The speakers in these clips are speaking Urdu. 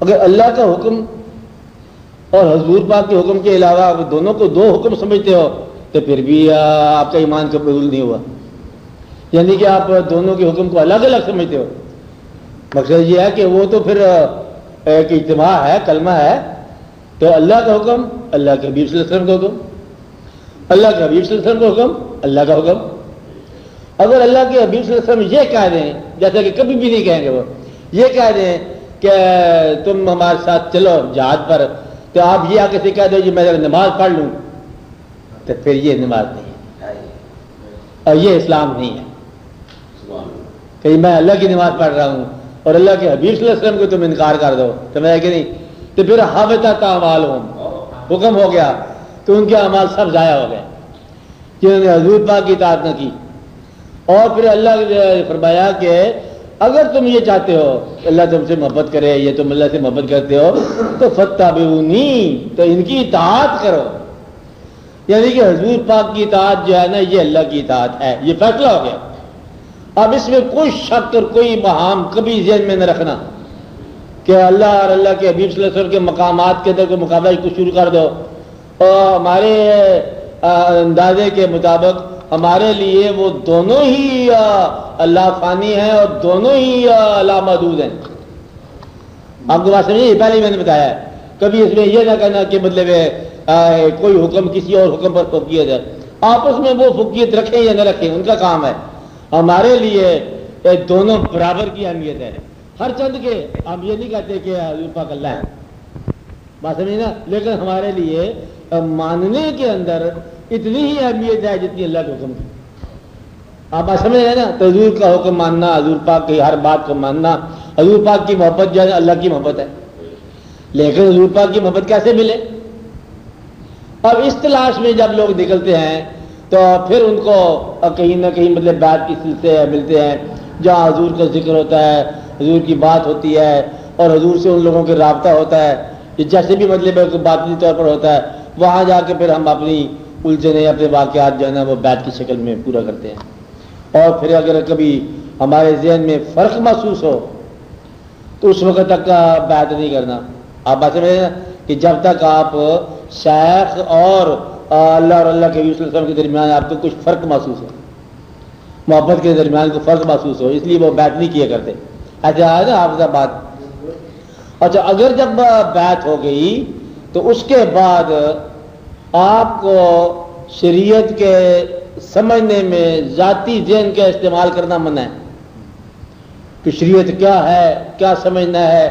اگر اللہ کا حکم اور حضور پاک کے حکم کے علاوہ دونوں کو دو حکم سمجھتے ہو تو پھر بھی آپ کا ایمان قبول نہیں ہوا، یعنی کہ آپ دونوں کے حکم کو الگ الگ سمجھتے ہو۔ مقصد یہ ہے کہ وہ تو پھر ایک اجتماع ہے، کلمہ ہے، تو اللہ کا حکم، اللہ کے حبیب صلی اللہ علیہ وسلم کا حکم، اللہ کے حبیب صلی اللہ علیہ وسلم کا حکم، اللہ کا حکم۔ اگر اللہ کے حبیب صلی اللہ علیہ وسلم یہ کہہ دیں، جیسا کہ کبھی بھی نہیں کہیں گے، وہ یہ کہہ دیں کہ تم ہمارے ساتھ چلو جہاد پر، تو آپ یہ آ کے کہہ دو جی میں نماز پڑھ لوں، تو پھر یہ نماز نہیں ہے اور یہ اسلام نہیں ہے کہ میں اللہ کی نماز پڑھ رہا ہوں اور اللہ کے حبیب صلی اللہ علیہ وسلم کو تم انکار کر دو، تو میں کہ نہیں، تو پھر حبطت اعمالہم، حکم ہو گیا تو ان کے اعمال سب ضائع ہو گئے جنہوں نے حضور پاک کی اطاعت نہ کی۔ اور پھر اللہ نے فرمایا کہ اگر تم یہ چاہتے ہو اللہ تم سے محبت کرے یا تم اللہ سے محبت کرتے ہو تو فاتبعونی، تو ان کی اطاعت کرو، یعنی کہ حضور پاک کی اطاعت جو ہے نا یہ اللہ کی اطاعت ہے، یہ فیصلہ ہو گیا۔ اب اس میں کوئی شک اور کوئی بہام کبھی ذہن میں نہ رکھنا کہ اللہ اور اللہ کے حبیب صلی اللہ علیہ وسلم کے مقامات کے اندر کوئی مقابلہ کو شروع کر دو، اور ہمارے اندازے کے مطابق ہمارے لیے وہ دونوں ہی اللہ فانی ہیں اور دونوں ہی اللہ محدود ہیں۔ آپ کو بات سمجھے، پہلے ہی میں نے بتایا ہے، کبھی اس میں یہ نہ کہنا کہ مطلب کوئی حکم کسی اور حکم پر فوقیت ہے، آپس میں وہ فوقیت رکھیں یا نہ رکھیں ان کا کام ہے، ہمارے لیے دونوں برابر کی اہمیت ہے۔ ہر چند کے ہم یہ نہیں کہتے کہ حضور پاک اللہ ہے، بات سمجھے نا، لیکن ہمارے لیے ماننے کے اندر اتنی ہی اہمیت ہے جتنی اللہ کے حکم کی۔ آپ بات سمجھ رہے ہیں نا، تو حضور کا حکم ماننا، حضور پاک کی ہر بات کو ماننا، حضور پاک کی محبت جو ہے اللہ کی محبت ہے، لیکن حضور پاک کی محبت کیسے ملے؟ اب اس تلاش میں جب لوگ نکلتے ہیں تو پھر ان کو کہیں نہ کہیں مطلب بات کی سلسلے ملتے ہیں جہاں حضور کا ذکر ہوتا ہے، حضور کی بات ہوتی ہے اور حضور سے ان لوگوں کے رابطہ ہوتا ہے، جیسے بھی مطلب باطنی طور پر ہوتا ہے، وہاں جا کے پھر ہم اپنی الجھنیں، اپنے واقعات جو ہے نا وہ بیت کی شکل میں پورا کرتے ہیں۔ اور پھر اگر کبھی ہمارے ذہن میں فرق محسوس ہو تو اس وقت تک بیت نہیں کرنا۔ آپ بات سمجھ رہے ہیں کہ جب تک آپ شیخ اور اللہ اور اللہ کے حبیب صلی اللہ علیہ وسلم کے درمیان آپ کو کچھ فرق محسوس ہو، محبت کے درمیان کو فرق محسوس ہو، اس لیے وہ بیت نہیں کیا کرتے۔ ایسا ہے نا آپ کا بات۔ اچھا، اگر جب بیت ہو گئی تو اس کے بعد آپ کو شریعت کے سمجھنے میں ذاتی ذہن کا استعمال کرنا منع ہے کہ شریعت کیا ہے، کیا سمجھنا ہے۔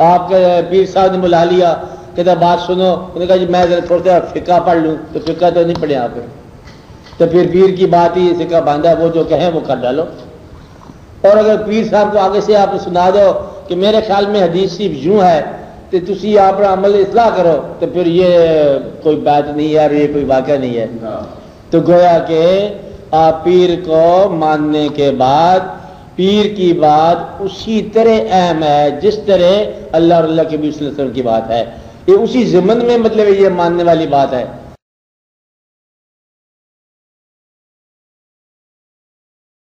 آپ کے پیر صاحب نے بلا لیا، کہتا بات سنو، انہوں نے کہا جی میں ذرا تھوڑا سا فقہ پڑھ لوں، تو فقہ تو نہیں پڑھے آپ نے، تو پھر پیر کی بات ہی فقہ باندھا، وہ جو کہیں وہ کر ڈالو۔ اور اگر پیر صاحب کو آگے سے آپ سنا دو کہ میرے خیال میں حدیث صرف یوں ہے تو تسی آپ عمل اصلاح کرو، تو پھر یہ کوئی بات نہیں ہے اور یہ کوئی واقعہ نہیں ہے۔ تو گویا کہ آپ پیر کو ماننے کے بعد پیر کی بات اسی طرح اہم ہے جس طرح اللہ اور اللہ کے نبی صلی اللہ علیہ وسلم کی بات ہے، یہ اسی ضمن میں مطلب یہ ماننے والی بات ہے۔